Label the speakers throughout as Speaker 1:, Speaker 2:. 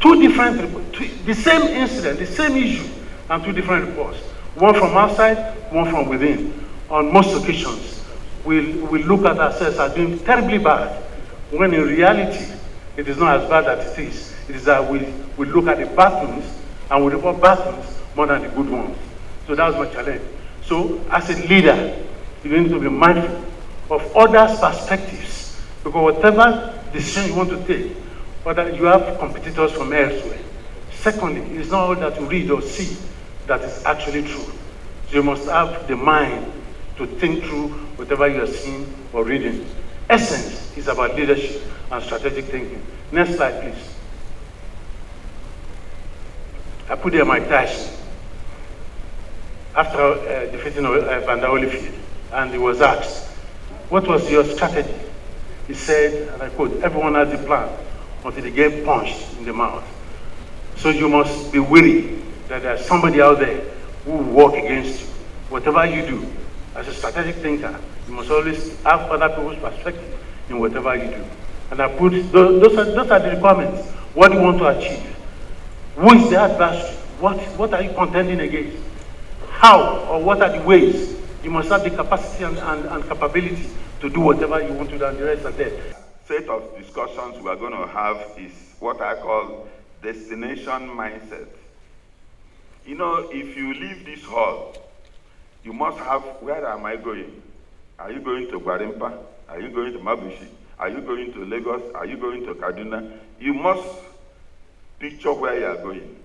Speaker 1: the same incident, the same issue, and two different reports. One from outside, one from within. On most occasions, we look at ourselves as being terribly bad, when in reality, it is not as bad as it is. It is that we look at the bad things, and we report bad things more than the good ones. So that's my challenge. So as a leader, you need to be mindful of others' perspectives, because whatever decision you want to take, whether you have competitors from elsewhere. Secondly, it is not all that you read or see that is actually true. So you must have the mind to think through whatever you are seeing or reading. Essence is about leadership and strategic thinking. Next slide, please. I put there Mike Tyson after defeating Vander Holyfield, and he was asked, what was your strategy? He said, and I quote, everyone has a plan until they get punched in the mouth. So you must be wary that there's somebody out there who will work against you. Whatever you do, as a strategic thinker, you must always have other people's perspective in whatever you do. And I put, those are the requirements. What do you want to achieve? Who is the adversary? What are you contending against? How or what are the ways? You must have the capacity and capability to do whatever you want to do, and the rest are there.
Speaker 2: Set of discussions we are going to have is what I call destination mindset. You know, if you leave this hall, you must have, where am I going? Are you going to Gwarimpa? Are you going to Mabushi? Are you going to Lagos? Are you going to Kaduna? You must picture where you are going.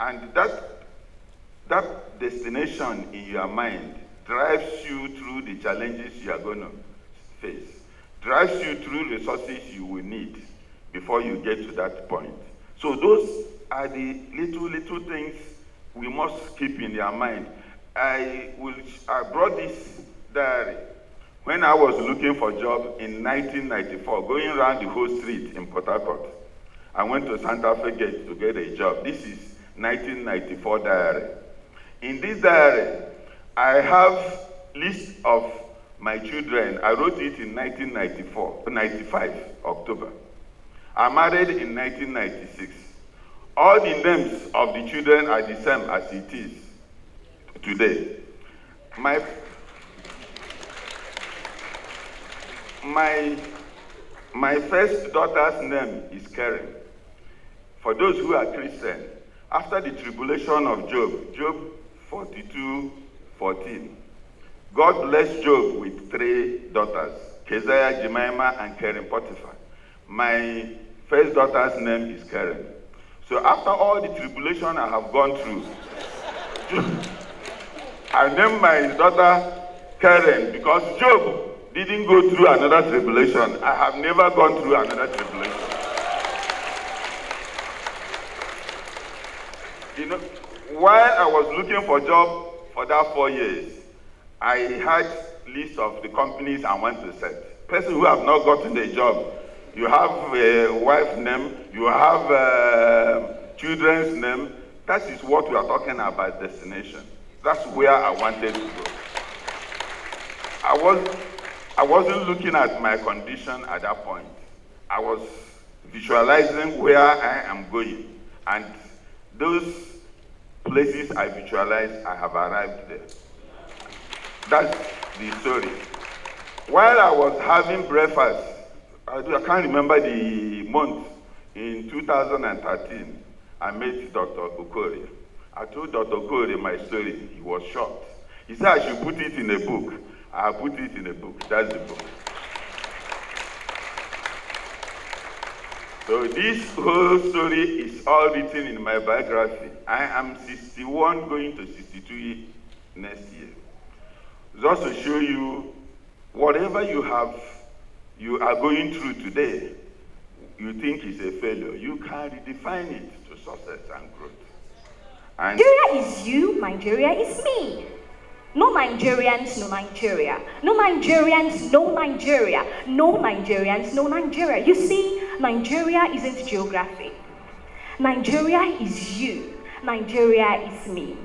Speaker 2: And that destination in your mind drives you through the challenges you are going to face, drives you through resources you will need before you get to that point. So those are the little things we must keep in your mind. I brought this diary when I was looking for a job in 1994, going around the whole street in Port Harcourt. I went to Santa Fe Gate to get a job. This is 1994 diary. In this diary, I have list of my children. I wrote it in 95, October. I married in 1996. All the names of the children are the same as it is today. My first daughter's name is Karen. For those who are Christian, after the tribulation of Job 42:14, God blessed Job with 3 daughters, Keziah, Jemima, and Karen Potiphar. My first daughter's name is Karen. So after all the tribulation I have gone through, I named my daughter Karen because Job didn't go through another tribulation. I have never gone through another tribulation. You know, while I was looking for a job for that 4 years, I had list of the companies I want to set. Person who have not gotten a job, you have a wife's name, you have children's name. That is what we are talking about, destination. That's where I wanted to go. I wasn't looking at my condition at that point. I was visualizing where I am going. And those places I visualized, I have arrived there. That's the story. While I was having breakfast, I can't remember the month, in 2013, I met Dr. Okorie. I told Dr. Okorie my story. He was shocked. He said I should put it in a book. I put it in a book. That's the book. So this whole story is all written in my biography. I am 61, going to 62 next year. Just to show you, whatever you are going through today, you think is a failure, you can redefine it to success and growth. And
Speaker 3: Nigeria is you, Nigeria is me. No Nigerians, no Nigeria. No Nigerians, no Nigeria. No Nigerians, no Nigeria. You see, Nigeria isn't geography. Nigeria is you. Nigeria is me.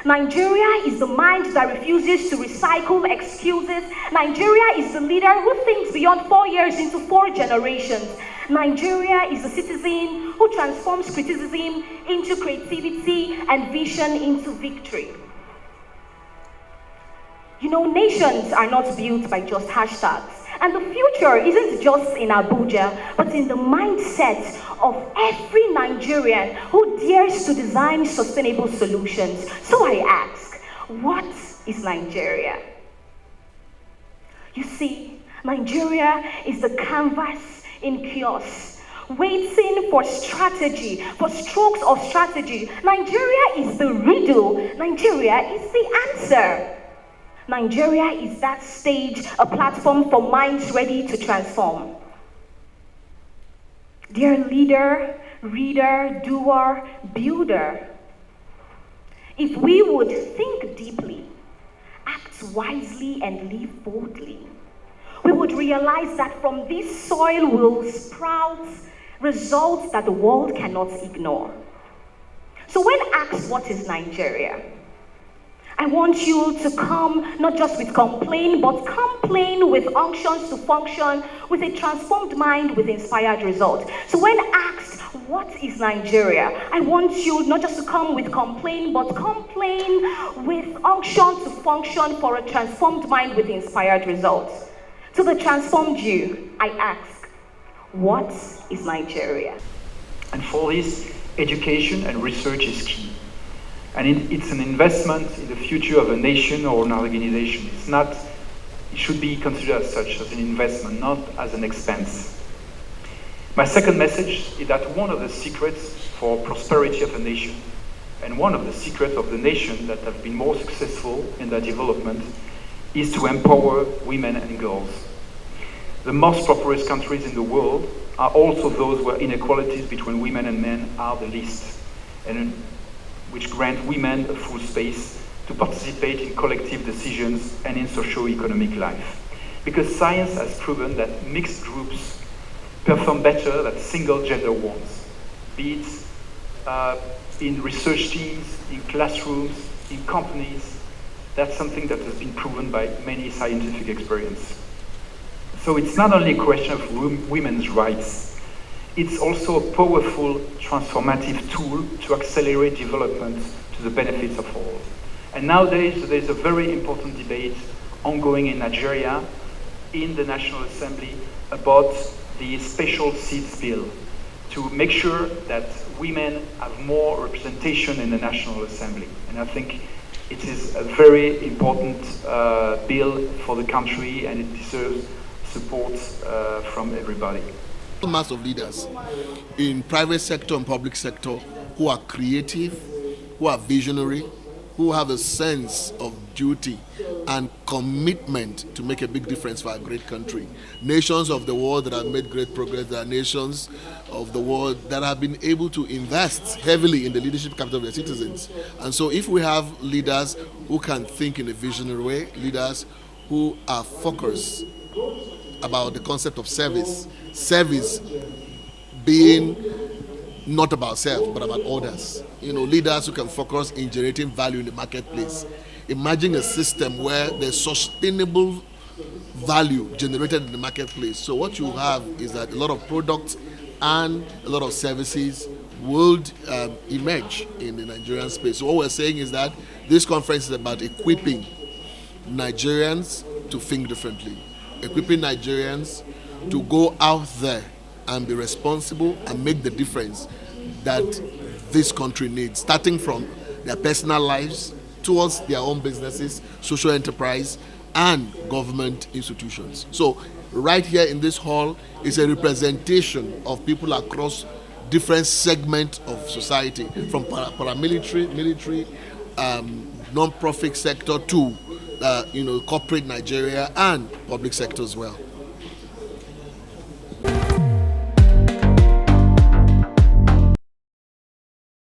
Speaker 3: Nigeria is the mind that refuses to recycle excuses. Nigeria is the leader who thinks beyond 4 years into 4 generations. Nigeria is a citizen who transforms criticism into creativity and vision into victory. You know, nations are not built by just hashtags. And the future isn't just in Abuja, but in the mindset of every Nigerian who dares to design sustainable solutions. So I ask, what is Nigeria? You see, Nigeria is the canvas in chaos, waiting for strategy, for strokes of strategy. Nigeria is the riddle. Nigeria is the answer. Nigeria is that stage, a platform for minds ready to transform. Dear leader, reader, doer, builder, if we would think deeply, act wisely, and live boldly, we would realize that from this soil will sprout results that the world cannot ignore. So when asked what is Nigeria, I want you to come not just with complaint, but complain with unctions to function, with a transformed mind, with inspired results. So when asked, what is Nigeria? I want you not just to come with complaint, but complain with unction to function for a transformed mind with inspired results. To the transformed you, I ask, what is Nigeria?
Speaker 4: And for this, education and research is key. And it's an investment in the future of a nation or an organization. It should be considered as such, as an investment, not as an expense. My second message is that one of the secrets for prosperity of a nation, and one of the secrets of the nation that have been more successful in their development, is to empower women and girls. The most prosperous countries in the world are also those where inequalities between women and men are the least, and which grant women a full space to participate in collective decisions and in socio-economic life. Because science has proven that mixed groups perform better than single-gender ones, be it in research teams, in classrooms, in companies. That's something that has been proven by many scientific experience. So it's not only a question of women's rights, it's also a powerful transformative tool to accelerate development to the benefits of all. And nowadays, there's a very important debate ongoing in Nigeria, in the National Assembly, about the special seats bill, to make sure that women have more representation in the National Assembly. And I think it is a very important bill for the country, and it deserves support from everybody.
Speaker 5: Mass of leaders in private sector and public sector who are creative, who are visionary, who have a sense of duty and commitment to make a big difference for our great country. Nations of the world that have made great progress, there are nations of the world that have been able to invest heavily in the leadership capital of their citizens. And so if we have leaders who can think in a visionary way, leaders who are focused about the concept of service being not about self but about others. Leaders who can focus in generating value in the marketplace. Imagine a system where there's sustainable value generated in the marketplace. So what you have is that a lot of products and a lot of services will emerge in the Nigerian space. So what we're saying is that this conference is about equipping Nigerians to think differently, equipping Nigerians to go out there and be responsible and make the difference that this country needs, starting from their personal lives towards their own businesses, social enterprise, and government institutions. So right here in this hall is a representation of people across different segments of society, from paramilitary, military, non-profit sector to corporate Nigeria and public sector as well.